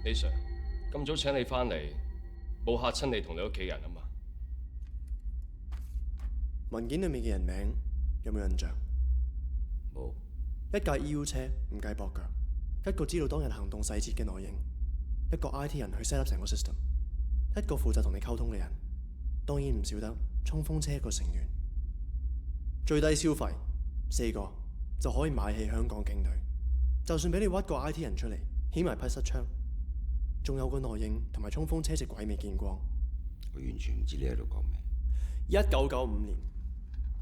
李 Sir，咁早請你翻嚟，冇嚇親你同你屋企人啊嘛？文件裏面嘅人名有冇印象？冇。一架 EU 車唔計駁腳，一個知道當日行動細節嘅內應，一個 IT 人去 set up 成個 system， 一個負責同你溝通嘅人，當然唔少得衝鋒車一個成員。最低消費4個就可以買起香港警隊，就算俾你屈個 IT 人出嚟，起埋批失槍，仲有個內應同埋衝鋒車隻鬼未見光。我完全唔知你喺度講咩。1995年，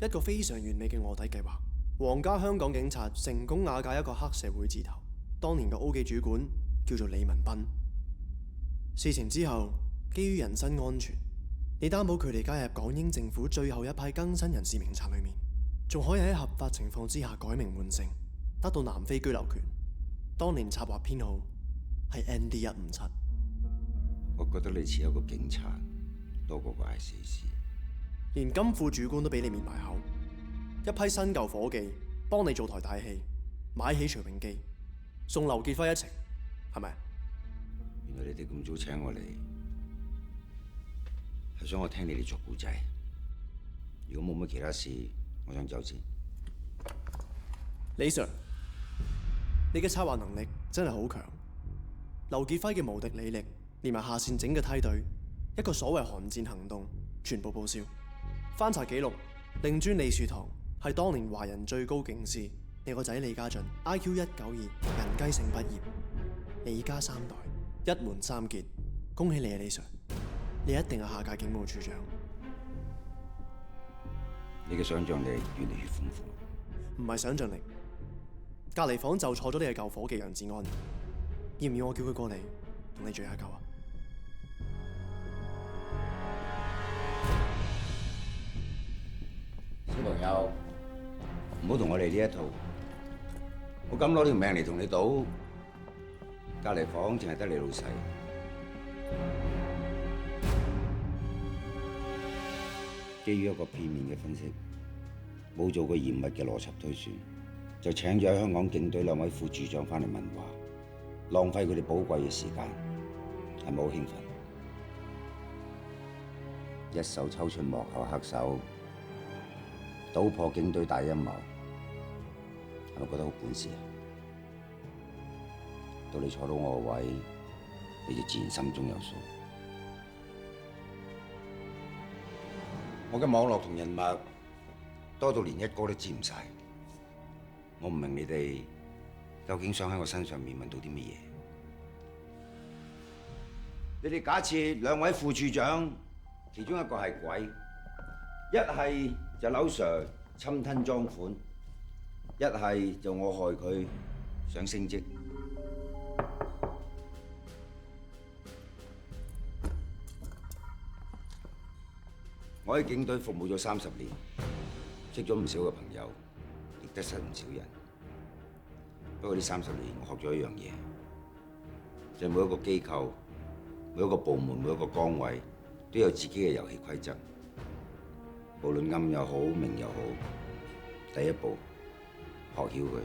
一個非常完美嘅臥底計劃，皇家香港警察成功瓦解一個黑社會字頭。當年嘅 O 記主管叫做李文斌。事情之後，基於人身安全，你擔保佢哋加入港英政府最後一批更新人士名冊裏面，仲可以喺合法情況之下改名換姓，得到南非居留權。當年策劃編號係 ND157。我覺得你似一個警察多過個 ICAC。連金副主管都俾你滅埋口，一批新舊伙計幫你做台大戲，買起徐永基，送劉傑輝一程，係咪？原來你哋咁早請我嚟，係想我聽你哋作故仔。如果冇乜其他事，我想走先。李 Sir， 你嘅策劃能力真係好強。劉傑輝嘅無敵履歷，連埋下線整嘅梯隊，一個所謂寒戰行動，全部報銷。翻查記錄，令尊李樹堂係當年華人最高警司。你個仔李家俊 IQ 192，人雞姓畢業，李家三代一門三傑，恭喜你啊，李 Sir！ 你一定係下屆警務處長。你嘅想像力越嚟越豐富。唔係想像力，隔離房就坐咗你嘅舊伙計楊志安，要唔要我叫佢過嚟同你聚下舊啊？小朋友，唔好同我哋呢一套。我敢攞條命嚟同你賭，隔離房淨係得你老細。基於一個片面嘅分析，冇做過嚴密嘅邏輯推算，就請咗喺香港警隊2位副處長翻嚟問話，浪費佢哋寶貴嘅時間，係咪好興奮？一手抽出幕後黑手，搗破警隊大陰謀，係咪覺得好本事啊？到你坐到我個位，你就自然心中有數。我嘅網絡同人脈多到連一個都知唔晒，我唔明你哋究竟想喺我身上面揾到啲乜嘢？你哋假設2位副處長其中一個係鬼，一係就劉 Sir 侵吞贓款，一係就我害佢想升職。我喺警隊服務咗30年，識咗唔少嘅朋友，亦得失唔少人。不過呢30年，我學咗一樣嘢，就係每一個機構、每一個部門、每一個崗位都有自己嘅遊戲規則。無論暗又好、明又好，第一步學曉佢。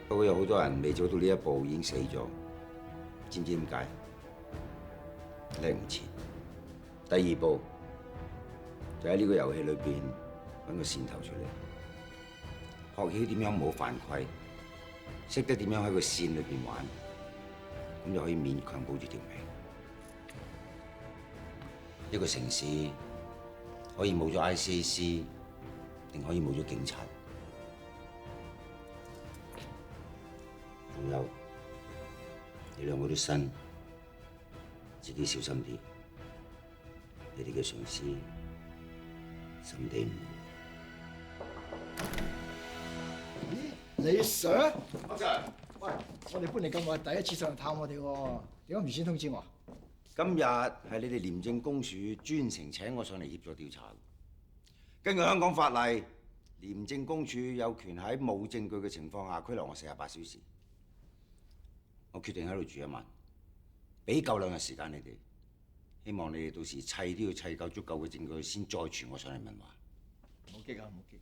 不過有好多人未做到呢一步已經死咗，知唔知點解？叻唔切。第2步就喺呢個遊戲裏邊揾個線頭出嚟，學曉點樣唔好犯規，識得點樣喺個線裏邊玩，咁就可以勉強保住條命。一個城市可以冇咗 ICAC， 定可以冇咗警察。仲有你2個都新，自己小心啲。你哋嘅上司心地唔好。李 Sir， 阿 Sir， 喂，我哋搬嚟咁耐，第一次上嚟探我哋喎，點解唔先通知我？今日係你哋廉政公署專程請我上嚟協助調查。根據香港法例，廉政公署有權喺冇證據嘅情況下拘留我48小時。我決定喺度住1晚，俾夠2日時間你哋。希望你哋到時砌都要砌夠足夠嘅證據，先再傳我上嚟問話。唔好激啊，唔好激！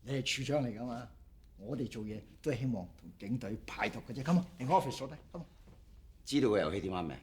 你係處長嚟㗎嘛？我哋做嘢都係希望同警隊排毒嘅啫。咁啊，嚟我 office 坐低。咁知道個遊戲點玩未？